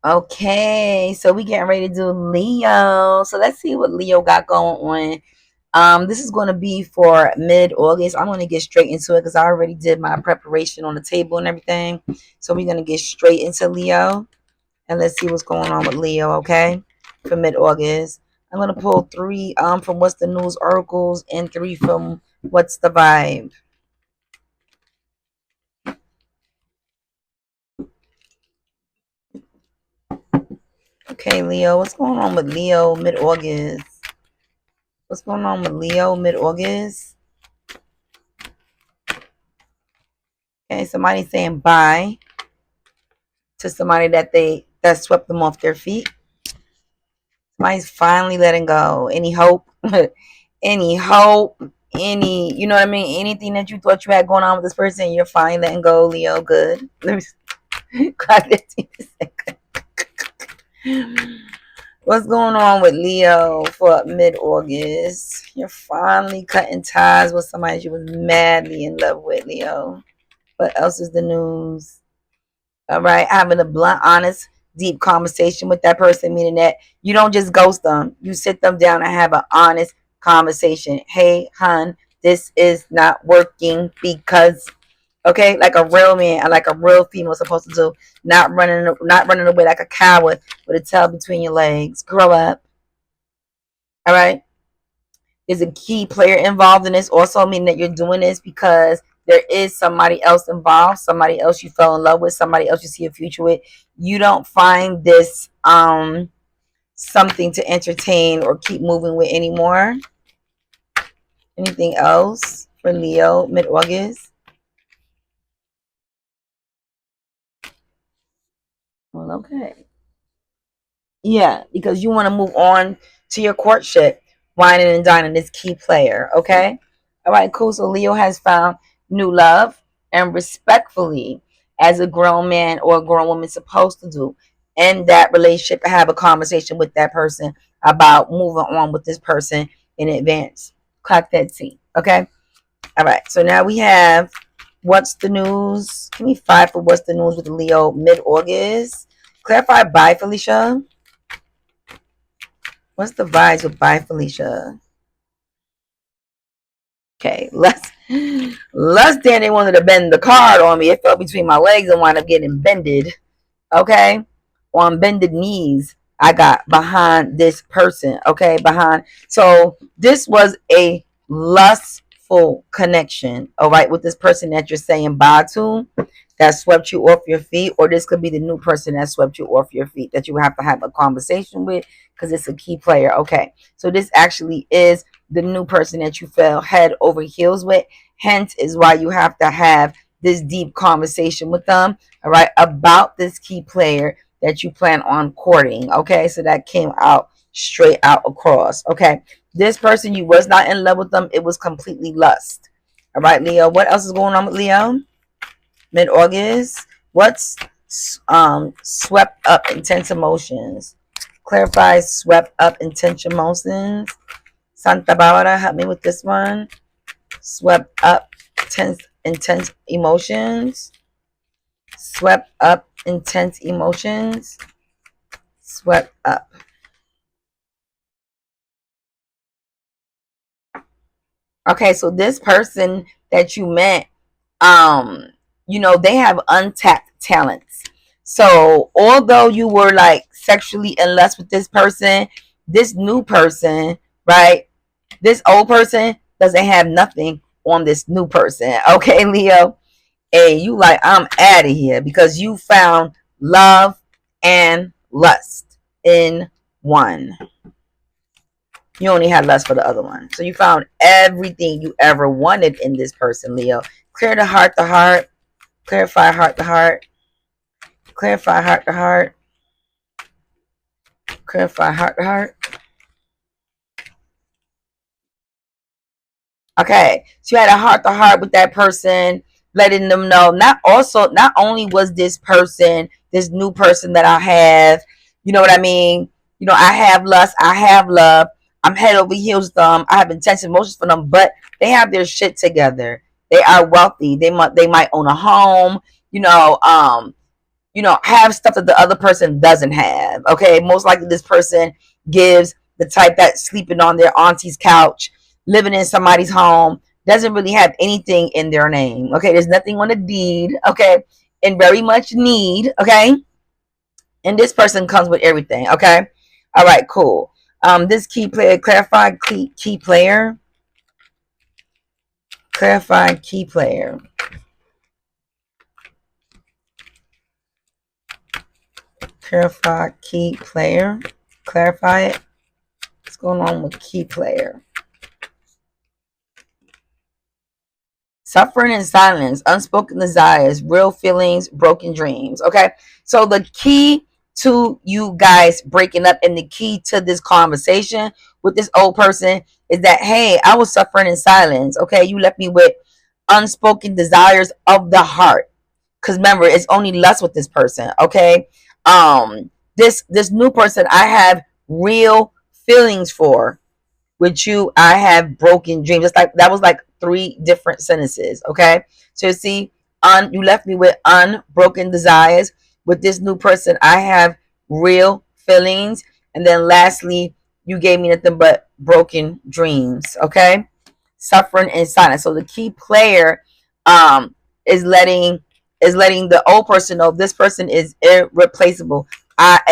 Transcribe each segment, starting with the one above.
Okay, so we getting ready to do Leo. So let's see what Leo got going on. This is going to be for mid-August. I'm going to get straight into it because I already did my preparation on the table and everything. So we're going to get straight into Leo and let's see what's going on with Leo. Okay, for mid-August, I'm going to pull three from What's the News Oracles and three from What's the Vibe. Okay, Leo, what's going on with Leo mid-August? What's going on with Leo mid-August? Okay, somebody saying bye to somebody that swept them off their feet. Somebody's finally letting go. Any hope? Any hope? Any, you know what I mean? Anything that you thought you had going on with this person, you're finally letting go, Leo. Good. Let me clock that. What's going on with Leo for mid-August? You're finally cutting ties with somebody you was madly in love with, Leo. What else is the news? All right, having a blunt, honest, deep conversation with that person, meaning that you don't just ghost them. You sit them down and have an honest conversation. Hey, hun, this is not working because, okay, like a real man and like a real female is supposed to do, not running away like a coward with a tail between your legs. Grow up. All right. There's a key player involved in this, also meaning that you're doing this because there is somebody else involved, somebody else you fell in love with, somebody else you see a future with. You don't find this something to entertain or keep moving with anymore. Anything else for Leo mid-August? Well, okay. Yeah, because you want to move on to your courtship, whining and dining this key player. Okay. All right, cool. So Leo has found new love and respectfully, as a grown man or a grown woman supposed to do, in that relationship, have a conversation with that person about moving on with this person in advance. Clock that T. Okay. All right. So now we have what's the news. Give me five for what's the news with Leo mid August. Clarify by Felicia. What's the vibes with bye, Felicia? Okay, less than they wanted to bend the card on me. It fell between my legs and wound up getting bended. Okay, on bended knees, I got behind this person. Okay, behind. So this was a lustful connection. All right, with this person that you're saying bye to, that swept you off your feet, or this could be the new person that swept you off your feet that you have to have a conversation with because it's a key player. Okay, so this actually is the new person that you fell head over heels with. Hence, is why you have to have this deep conversation with them, all right, about this key player that you plan on courting. Okay, so that came out straight out across. Okay, this person, you was not in love with them, it was completely lust. All right, Leo, what else is going on with Leo mid-August? What's swept up intense emotions? Clarify swept up intense emotions. Santa Barbara, help me with this one. Swept up intense emotions. Swept up intense emotions. Swept up. Okay, so this person that you met, um, they have untapped talents. So although you were like sexually in lust with this person, this new person, right? This old person doesn't have nothing on this new person. Okay, Leo. Hey, you like, I'm out of here because you found love and lust in one. You only had lust for the other one. So you found everything you ever wanted in this person, Leo. Clear the heart to heart. Clarify heart to heart. Clarify heart to heart. Clarify heart to heart. Okay. So you had a heart to heart with that person, letting them know not only was this person, this new person that I have, you know what I mean? I have lust, I have love, I'm head over heels with them, I have intense emotions for them, but they have their shit together. They are wealthy. They might own a home, you know, have stuff that the other person doesn't have. Okay, most likely this person gives the type that sleeping on their auntie's couch, living in somebody's home, doesn't really have anything in their name. Okay, there's nothing on the deed. Okay, in very much need. Okay, and this person comes with everything. Okay, all right, cool. This key player, clarify key player, clarify key player. Clarify key player. Clarify it. What's going on with key player? Suffering in silence, unspoken desires, real feelings, broken dreams. Okay. So the key to you guys breaking up and the key to this conversation with this old person is that, hey, I was suffering in silence. Okay. You left me with unspoken desires of the heart. Because remember, it's only lust with this person. Okay. This new person I have real feelings for. With you, I have broken dreams. It's like that was like 3 different sentences. Okay, so you see, you left me with unbroken desires. With this new person, I have real feelings, and then lastly, you gave me nothing but broken dreams. Okay, suffering in silence. So the key player, um, is letting the old person know this person is irreplaceable.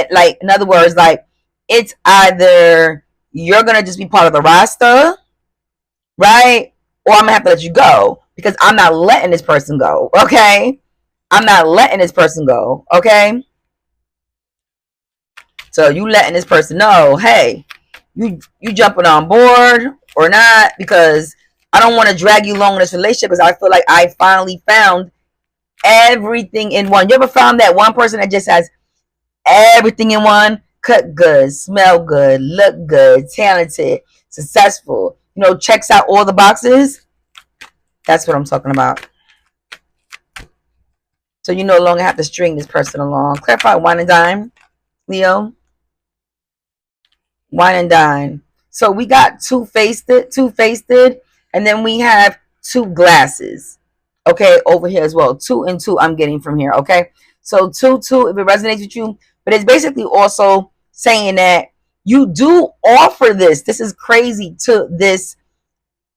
Like, in other words, like, it's either you're gonna just be part of the roster, right? Or I'm gonna have to let you go because I'm not letting this person go. Okay, I'm not letting this person go. Okay, so you letting this person know, hey, you jumping on board or not? Because I don't want to drag you along in this relationship because I feel like I finally found everything in one. You ever found that one person that just has everything in one? Cut good, smell good, look good, talented, successful, checks out all the boxes. That's what I'm talking about. So you no longer have to string this person along. Clarify wine and dine, Leo. Wine and dine. So we got two-faced, and then we have 2 glasses. Okay, over here as well. 2 and 2 I'm getting from here. Okay, so 2, 2, if it resonates with you. But it's basically also saying that you do offer this. This is crazy to this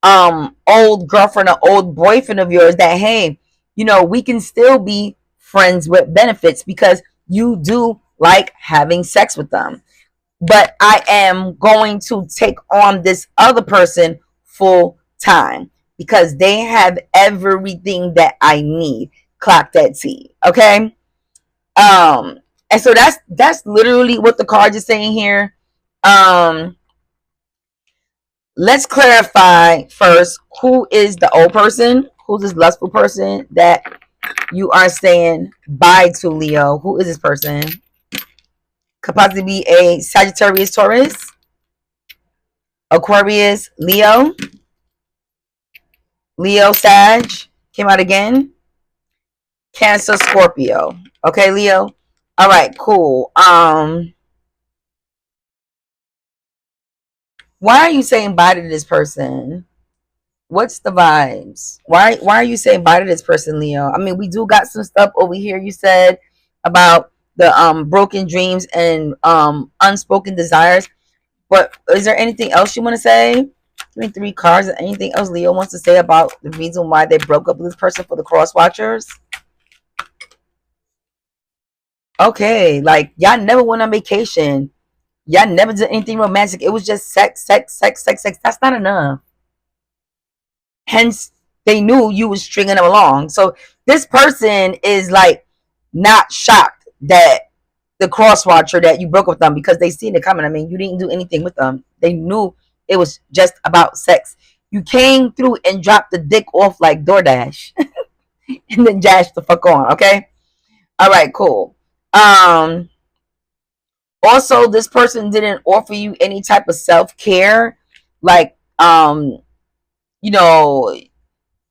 old girlfriend or old boyfriend of yours that, hey, we can still be friends with benefits because you do like having sex with them. But I am going to take on this other person full time because they have everything that I need. Clock that T. Okay. And so that's literally what the card is saying here. Let's clarify first, who is the old person? Who's this lustful person that you are saying bye to, Leo? Who is this person? Could possibly be a Sagittarius, Taurus, Aquarius, Leo, Sag, came out again, Cancer, Scorpio. Okay, Leo. All right, cool. Why are you saying bye to this person? What's the vibes? Why are you saying bye to this person, Leo? I mean, we do got some stuff over here. You said about the broken dreams and unspoken desires. But is there anything else you want to say? Give me 3 cards. Anything else Leo wants to say about the reason why they broke up with this person for the cross watchers? Okay, like, y'all never went on vacation. Y'all never did anything romantic. It was just sex, sex, sex, sex, sex. That's not enough. Hence, they knew you was stringing them along. So this person is like not shocked that the cross watcher that you broke up with them because they seen it coming. I mean, you didn't do anything with them. They knew it was just about sex. You came through and dropped the dick off like DoorDash and then dashed the fuck on. Okay. All right. Cool. Also, this person didn't offer you any type of self-care, like, you know,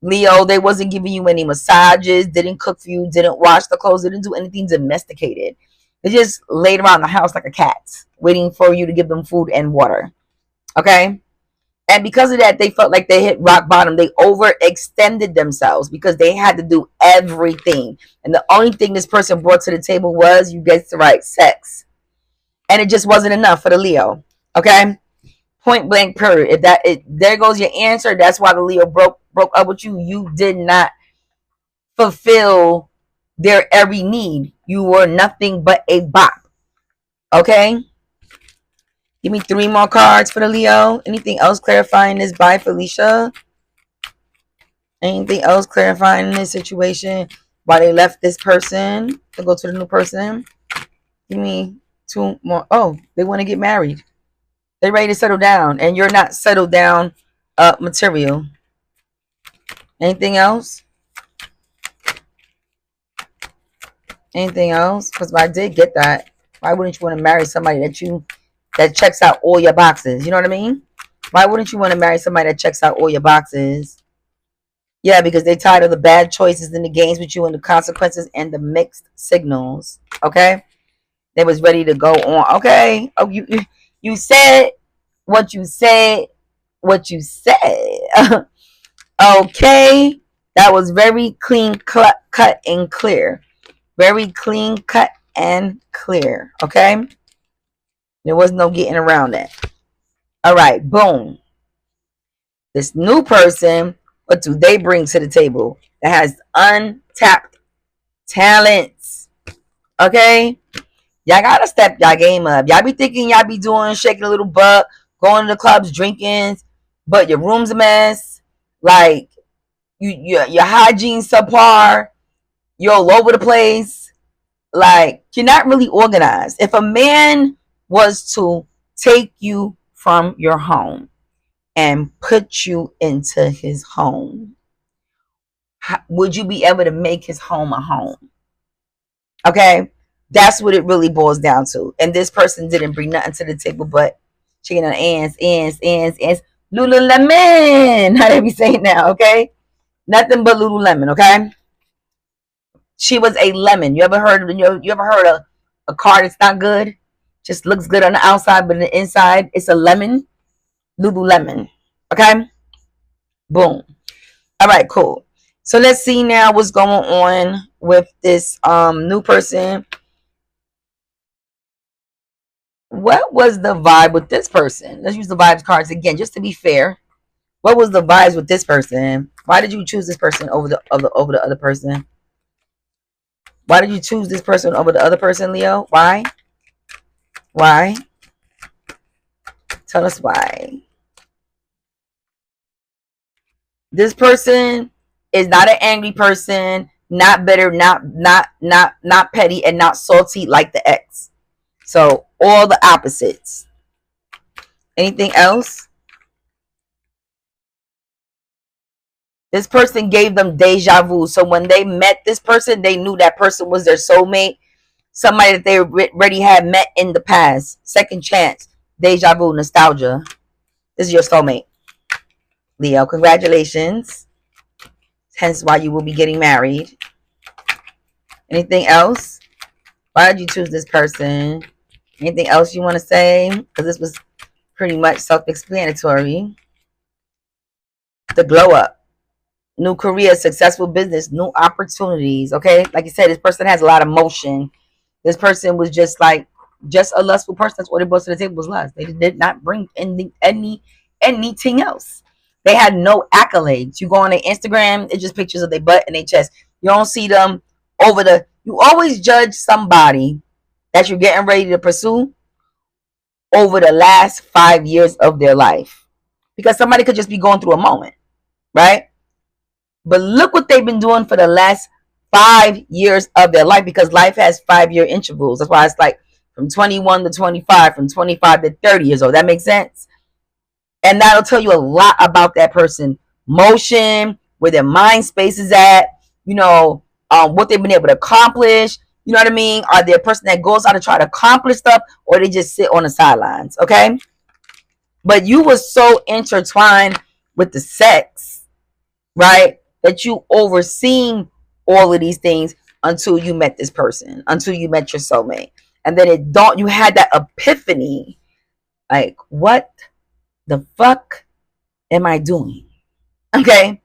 Leo, they wasn't giving you any massages, didn't cook for you, didn't wash the clothes, didn't do anything domesticated. They just laid around the house like a cat, waiting for you to give them food and water. Okay? And because of that, they felt like they hit rock bottom. They overextended themselves because they had to do everything. And the only thing this person brought to the table was, you guessed it right, sex. And it just wasn't enough for the Leo. Okay? Point blank period. If that there goes your answer, that's why the Leo broke up with you. You did not fulfill their every need. You were nothing but a bop. Okay? Give me 3 more cards for the Leo. Anything else clarifying this by Felicia? Anything else clarifying this situation? Why they left this person to go to the new person? Give me 2 more. Oh, they want to get married. They're ready to settle down. And you're not settled down material. Anything else? Anything else? Because I did get that. Why wouldn't you want to marry somebody that checks out all your boxes? You know what I mean? Why wouldn't you want to marry somebody that checks out all your boxes? Yeah, because they're tired of the bad choices and the games with you and the consequences and the mixed signals. Okay? They was ready to go on. Okay? Oh, you said what you said. What you said. Okay? That was very clean, cut and clear. Very clean, cut and clear. Okay? There was no getting around that. All right, boom. This new person, what do they bring to the table that has untapped talents? Okay? Y'all gotta step y'all game up. Y'all be thinking y'all be doing, shaking a little butt, going to the clubs, drinking, but your room's a mess. Like, your hygiene subpar. You're all over the place. Like, you're not really organized. If a man was to take you from your home and put you into his home, would you be able to make his home a home? Okay? That's what it really boils down to. And this person didn't bring nothing to the table but chicken and ants. Lululemon. How do we say it now? Okay? Nothing but Lululemon. Okay? She was a lemon. You ever heard a car that's not good? Just looks good on the outside, but on the inside, it's a lemon. Lululemon. Okay? Boom. All right, cool. So let's see now what's going on with this new person. What was the vibe with this person? Let's use the vibes cards again, just to be fair. What was the vibes with this person? Why did you choose this person over the other person? Why did you choose this person over the other person, Leo? Why? Why? Tell us why. This person is not an angry person, not bitter, not petty, and not salty like the ex. So all the opposites. Anything else? This person gave them deja vu. So when they met this person, they knew that person was their soulmate. Somebody that they already had met in the past. Second chance. Deja vu, nostalgia. This is your soulmate. Leo, congratulations. Hence why you will be getting married. Anything else? Why did you choose this person? Anything else you want to say? Because this was pretty much self-explanatory. The glow up. New career, successful business, new opportunities. Okay? Like you said, this person has a lot of motion. This person was just a lustful person. That's what they brought to the table was lust. They did not bring anything else. They had no accolades. You go on their Instagram, it's just pictures of their butt and their chest. You don't see them you always judge somebody that you're getting ready to pursue over the last 5 years of their life. Because somebody could just be going through a moment, right? But look what they've been doing for the last 5 years of their life, because life has 5-year intervals. That's why it's like from 21 to 25, from 25 to 30 years old. That makes sense? And that'll tell you a lot about that person. Motion, where their mind space is at, what they've been able to accomplish. You know what I mean? Are they a person that goes out to try to accomplish stuff, or they just sit on the sidelines? Okay? But you were so intertwined with the sex, right? That you overseen all of these things until you met this person, until you met your soulmate. And then you had that epiphany. Like, what the fuck am I doing? Okay.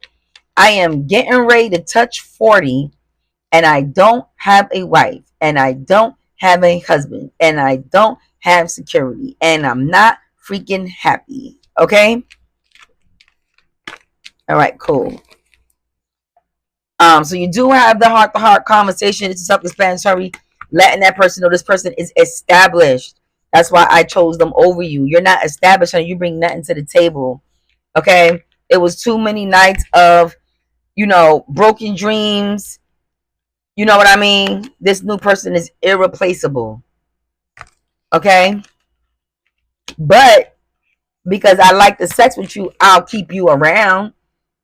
I am getting ready to touch 40 and I don't have a wife and I don't have a husband and I don't have security and I'm not freaking happy. Okay. All right, cool. So you do have the heart to heart conversation. It's self-explanatory, letting that person know this person is established. That's why I chose them over you. You're not established and you bring nothing to the table. Okay. It was too many nights of, broken dreams. You know what I mean? This new person is irreplaceable. Okay. But because I like the sex with you, I'll keep you around.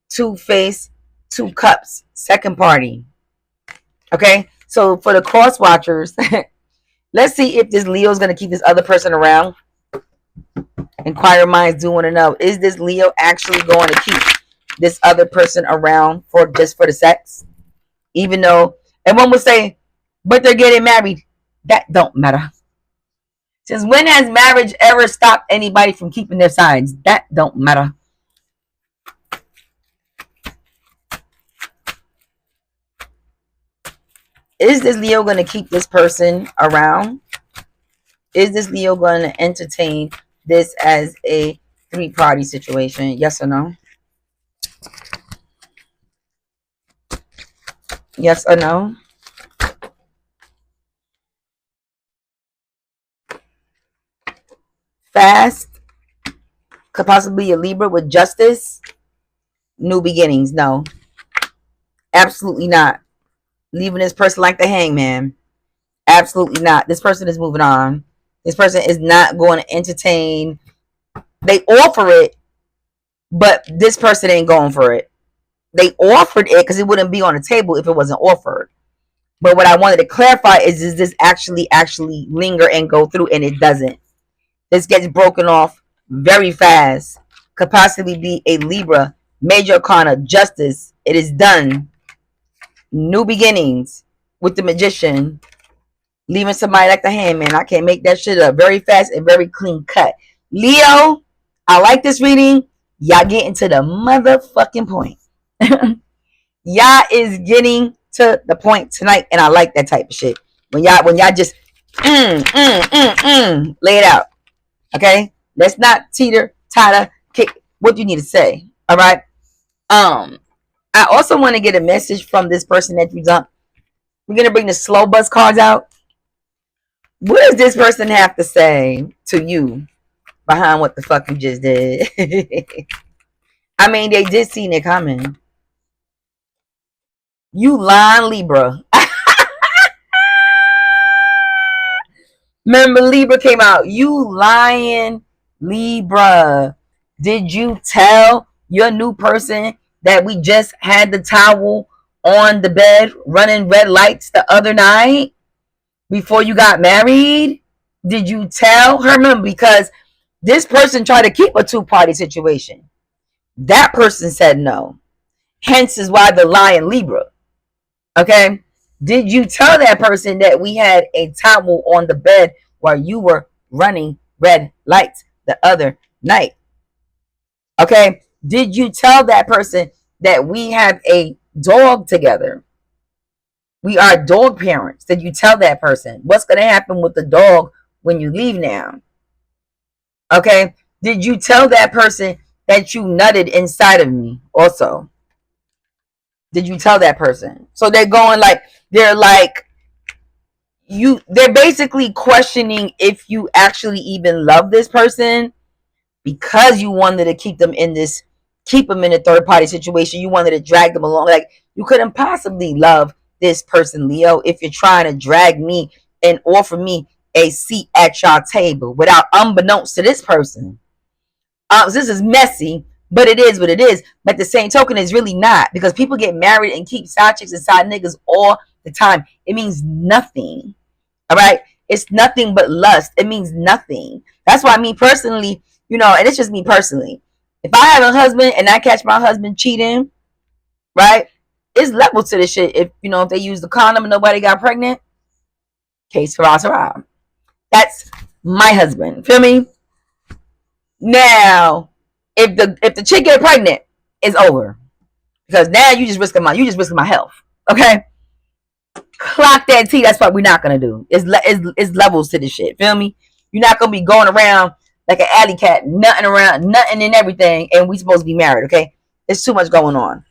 Two-Face, two cups, second party. Okay. So for the cross watchers, let's see if this Leo is going to keep this other person around. Inquire minds do want to know, is this Leo actually going to keep this other person around for just for the sex? Even though, and one would say, but they're getting married. That don't matter. Since when has marriage ever stopped anybody from keeping their sides? That don't matter. Is this Leo going to keep this person around? Is this Leo going to entertain this as a three-party situation? Yes or no? Yes or no? Fast. Could possibly be a Libra with justice. New beginnings. No. Absolutely not. Leaving this person like the hangman. Absolutely not. This person is moving on. This person is not going to entertain. They offer it, but this person ain't going for it. They offered it because it wouldn't be on the table if it wasn't offered. But what I wanted to clarify is, does this actually linger and go through? And it doesn't. This gets broken off very fast. Could possibly be a Libra, major arcana, justice. It is done. New beginnings with the magician. Leaving somebody like the handman. I can make that shit up very fast and very clean cut. Leo, I like this reading. Y'all getting to the motherfucking point. Y'all is getting to the point tonight, and I like that type of shit. When y'all just lay it out. Okay? Let's not teeter, totter, kick. What do you need to say? All right? I also want to get a message from this person that you dumped. We're gonna bring the slow bus cards out. What does this person have to say to you behind what the fuck you just did? I mean, they did see it coming. You lying Libra. Remember, Libra came out. You lying Libra. Did you tell your new person that we just had the towel on the bed running red lights the other night before you got married? Did you tell her? Remember, because this person tried to keep a two-party situation. That person said no. Hence is why the lying Libra. Okay? Did you tell that person that we had a towel on the bed while you were running red lights the other night? Okay? Did you tell that person that we have a dog together? We are dog parents. Did you tell that person? What's going to happen with the dog when you leave now? Okay? Did you tell that person that you nutted inside of me also? Did you tell that person? So they're going like, they're basically questioning if you actually even love this person, because you wanted to keep them in a third party situation. You wanted to drag them along. Like, you couldn't possibly love this person, Leo, if you're trying to drag me and offer me a seat at your table without, unbeknownst to this person. So this is messy, but it is what it is. But the same token, is really not, because people get married and keep side chicks and side niggas all the time. It means nothing. All right? It's nothing but lust. It means nothing. That's why me personally, and it's just me personally. If I have a husband and I catch my husband cheating, right? It's levels to this shit. If they use the condom and nobody got pregnant, case for us around. That's my husband. Feel me? Now, if the chick get pregnant, it's over. Because now you just risking my health. Okay? Clock that T. That's what we're not gonna do. It's levels to this shit. Feel me? You're not gonna be going around like an alley cat, nothing around, nothing and everything, and we supposed to be married. Okay? There's too much going on.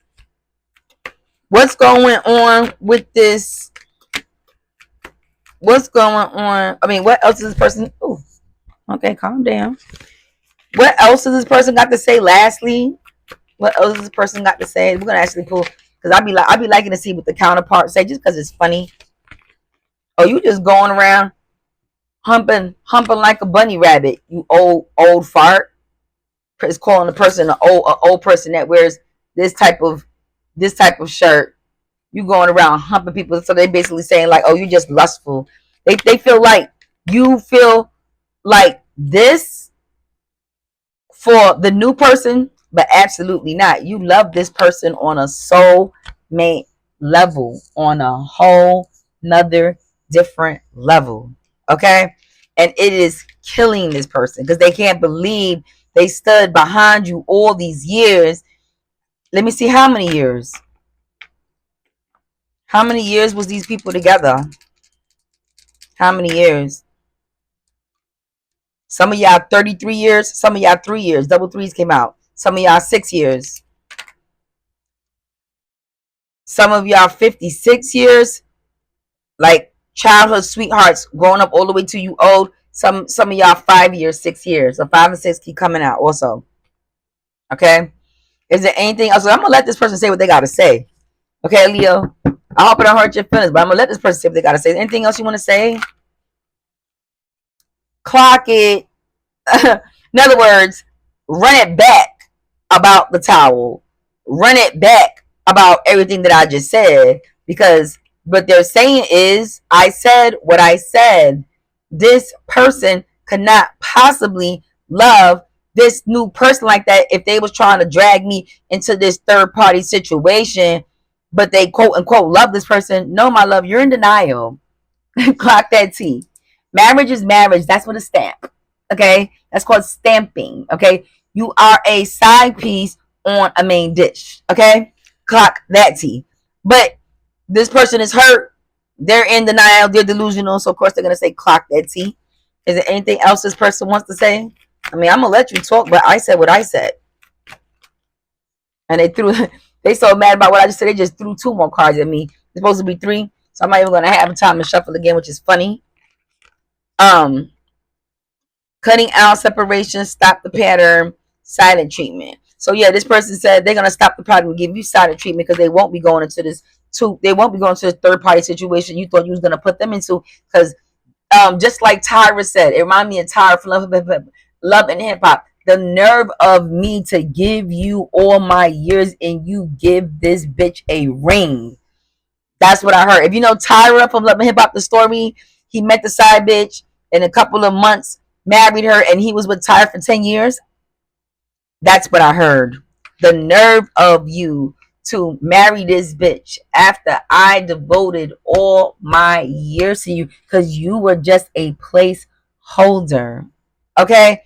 What's going on with this? What's going on? I mean, what else is this person? Ooh, okay, calm down. What else does this person got to say? Lastly, what else does this person got to say? We're gonna actually pull because I be liking to see what the counterpart say just because it's funny. Oh, you just going around humping like a bunny rabbit, you old fart. It's calling the person an old person that wears this type of shirt. You going around humping people, so they basically saying like, oh, you just lustful. They feel like you feel like this for the new person, but absolutely not. You love this person on a soulmate level, on a whole nother different level. Okay? And it is killing this person because they can't believe they stood behind you all these years. Let me see how many years. How many years was these people together? How many years? Some of y'all 33 years. Some of y'all 3 years. Double threes came out. Some of y'all 6 years. Some of y'all 56 years. Like childhood sweethearts growing up all the way to you old. Some of y'all 5 years, 6 years. So 5 and 6 keep coming out also. Okay? Is there anything else? So I'm going to let this person say what they got to say. Okay, Leo? I hope it don't hurt your feelings, but I'm going to let this person say what they got to say. Anything else you want to say? Clock it. In other words, run it back about the towel. Run it back about everything that I just said. Because what they're saying is, I said what I said. This person could not possibly love this new person like that if they was trying to drag me into this third party situation, but they quote unquote love this person. No, my love, you're in denial. Clock that T. Marriage is marriage. That's what a stamp. Okay? That's called stamping. Okay? You are a side piece on a main dish. Okay? Clock that T. But this person is hurt. They're in denial. They're delusional. So, of course, they're going to say clock that T. Is there anything else this person wants to say? I mean, I'm going to let you talk, but I said what I said. And they so mad about what I just said, they just threw 2 more cards at me. It's supposed to be 3. So I'm not even going to have time to shuffle again, which is funny. Cutting out separation, stop the pattern, silent treatment. So yeah, this person said they're gonna stop the pattern and give you silent treatment because they won't be going into this third party situation you thought you was gonna put them into. Because just like Tyra said, it reminded me of Tyra from Love and Hip Hop. The nerve of me to give you all my years and you give this bitch a ring. That's what I heard. If you know Tyra from Love and Hip Hop, the story, he met the side bitch in a couple of months, married her, and he was with Tyra for 10 years. That's what I heard. The nerve of you to marry this bitch after I devoted all my years to you because you were just a placeholder. Okay?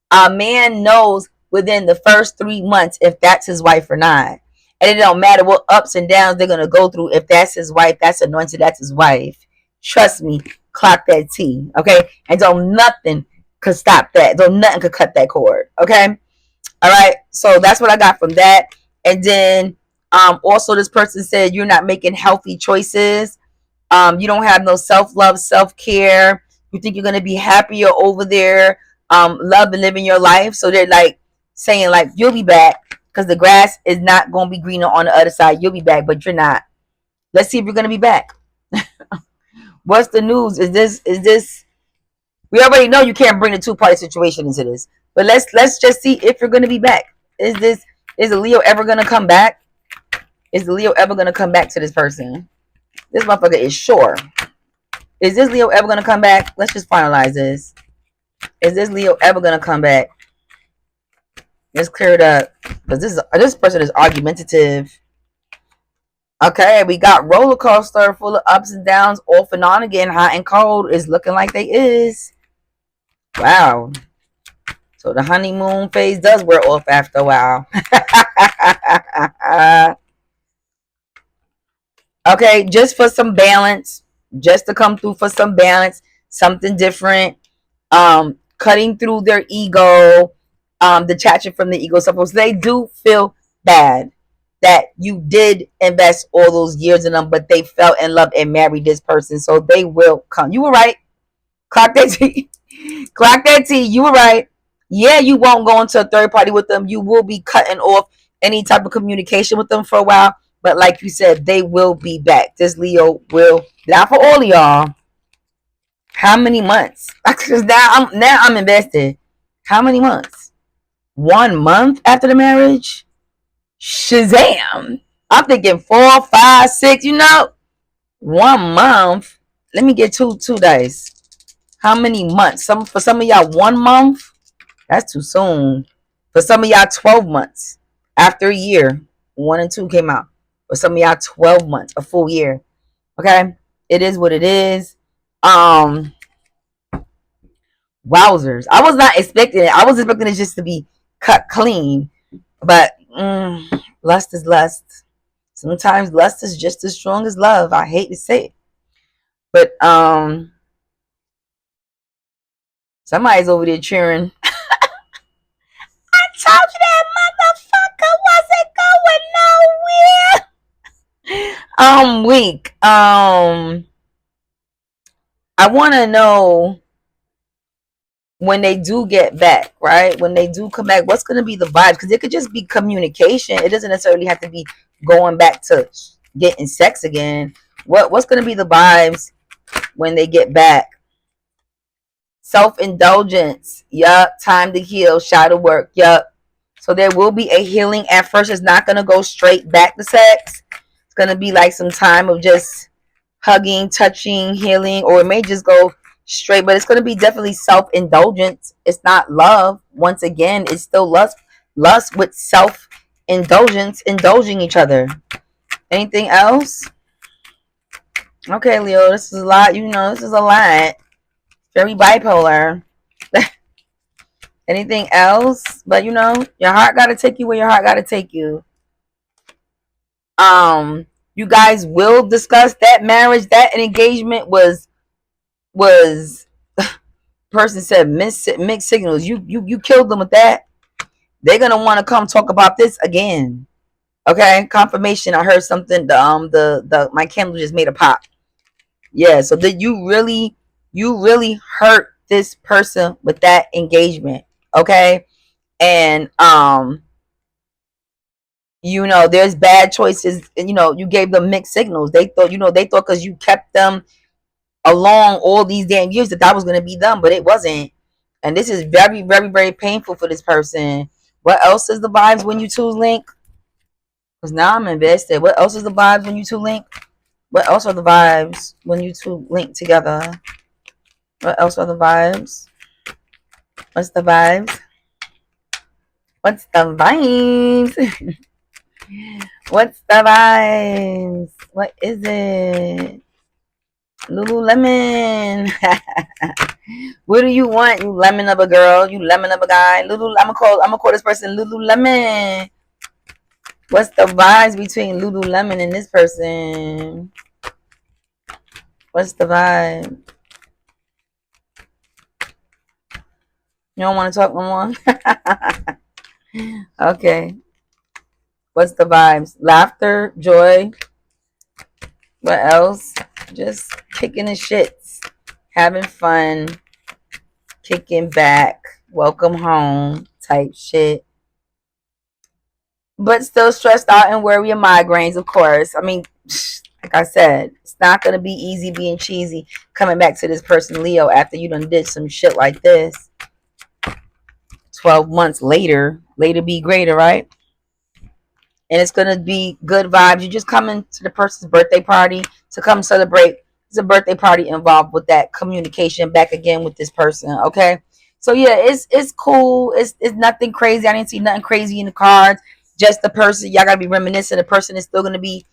A man knows within the first 3 months if that's his wife or not. And it don't matter what ups and downs they're going to go through. If that's his wife, that's anointed, that's his wife. Trust me, clock that T. Okay? And don't nothing could stop that. Don't nothing could cut that cord. Okay? All right? So that's what I got from that. And then also this person said you're not making healthy choices. You don't have no self-love, self-care. You think you're going to be happier over there. Love and living your life. So they're like saying like you'll be back because the grass is not going to be greener on the other side. You'll be back, but you're not. Let's see if you're going to be back. What's the news? Is this we already know you can't bring the 2-party situation into this. But let's just see if you're going to be back. Is the Leo ever going to come back? Is the Leo ever going to come back to this person? This motherfucker is sure. Is this Leo ever going to come back? Let's just finalize this. Is this Leo ever going to come back? Let's clear it up. Because this person is argumentative. Okay, we got roller coaster full of ups and downs, off and on again, hot and cold. Is looking like they is. Wow. So the honeymoon phase does wear off after a while. Okay, just for some balance, just to come through for some balance, something different. Cutting through their ego, detaching from the ego. Suppose they do feel bad that you did invest all those years in them, but they fell in love and married this person. So they will come. You were right. Clock that T. Clock that T. You were right. Yeah, you won't go into a third party with them. You will be cutting off any type of communication with them for a while. But like you said, they will be back. This Leo will. Not for all of y'all. How many months? Because now I'm invested. How many months? 1 month after the marriage? Shazam! I'm thinking 4, 5, 6. 1 month. Let me get two dice. How many months? For some of y'all, 1 month. That's too soon. For some of y'all, 12 months. After a year, 1 and 2 came out. For some of y'all, 12 months, a full year. Okay, it is what it is. Wowzers! I was not expecting it. I was expecting it just to be cut clean. But lust is lust. Sometimes lust is just as strong as love. I hate to say it, but somebody's over there cheering. I told you that motherfucker wasn't going nowhere. I'm weak. I want to know when they do get back, right? When they do come back, what's going to be the vibes? Because it could just be communication. It doesn't necessarily have to be going back to getting sex again. What's going to be the vibes when they get back? Self-indulgence. Yup. Time to heal. Shadow work. Yup. So there will be a healing. At first, it's not going to go straight back to sex. It's going to be like some time of just hugging, touching, healing, or it may just go straight, but it's going to be definitely self-indulgence. It's not love. Once again, it's still lust with self-indulgence, indulging each other. Anything else? Okay, Leo, this is a lot. This is a lot. Very bipolar. Anything else? But your heart got to take you where your heart got to take you. You guys will discuss that marriage. That engagement was person said mixed signals. You killed them with that. They're gonna want to come talk about this again. Okay, confirmation. I heard something. The my candle just made a pop. Yeah. So did you really hurt this person with that engagement? Okay, and there's bad choices. You gave them mixed signals. They thought because you kept them along all these damn years that was going to be them, but it wasn't. And this is very, very, very painful for this person. What else is the vibes when you two link? Because now I'm invested. What else is the vibes when you two link? What else are the vibes when you two link together? What else are the vibes? What's the vibes? What's the vibes? What's the vibes? What is it? Lululemon. What do you want, you lemon of a girl? You lemon of a guy? I'm gonna call this person Lululemon. What's the vibes between Lululemon and this person? What's the vibe? You don't want to talk no more? Okay. What's the vibes? Laughter, joy. What else? Just kicking the shits. Having fun. Kicking back. Welcome home type shit. But still stressed out and worry of migraines, of course. I mean, like I said, it's not going to be easy being cheesy coming back to this person, Leo, after you done did some shit like this. 12 months later be greater, right? And it's going to be good vibes. You just coming to the person's birthday party to come celebrate. It's a birthday party involved with that communication back again with this person, okay? So yeah, it's cool. It's nothing crazy. I didn't see nothing crazy in the cards. Just the person, y'all gotta be reminiscent. The person is still gonna be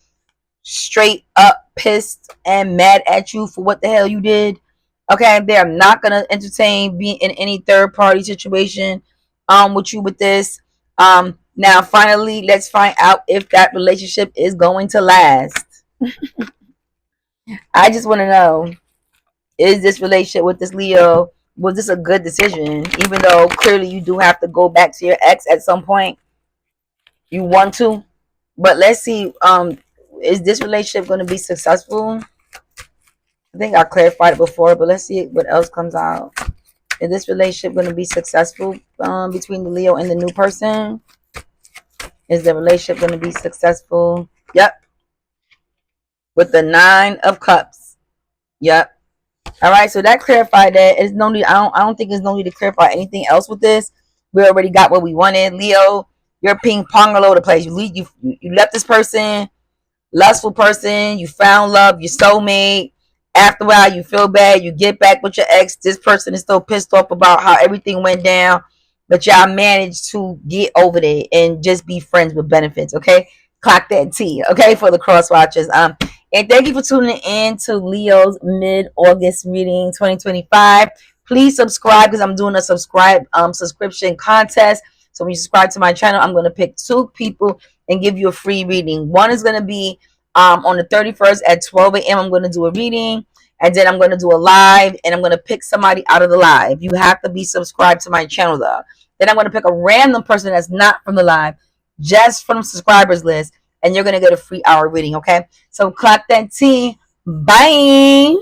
straight up pissed and mad at you for what the hell you did. Okay, they are not gonna entertain being in any third party situation. with you with this. Now finally, let's find out if that relationship is going to last. I just want to know, is this relationship with this Leo, was this a good decision? Even though clearly you do have to go back to your ex at some point. You want to. But let's see, is this relationship going to be successful? I think I clarified it before, but let's see what else comes out. Is this relationship going to be successful between the Leo and the new person? Is the relationship going to be successful? Yep. With the 9 of Cups. Yep. All right. So that clarified that. It's no need. I don't think there's no need to clarify anything else with this. We already got what we wanted. Leo, you're ping pong all over the place. You left this person, lustful person. You found love, your soulmate. After a while, you feel bad. You get back with your ex. This person is still pissed off about how everything went down, but y'all managed to get over there and just be friends with benefits. Okay, clock that T. Okay, for the cross watchers. And thank you for tuning in to Leo's mid-August reading 2025. Please subscribe because I'm doing a subscription contest. So when you subscribe to my channel, I'm going to pick 2 people and give you a free reading. One is going to be on the 31st at 12 a.m. I'm going to do a reading, and then I'm going to do a live, and I'm going to pick somebody out of the live. You have to be subscribed to my channel though. Then I'm going to pick a random person that's not from the live, just from the subscribers list, and you're going to get a free hour reading. Okay, so clock that T. Bye.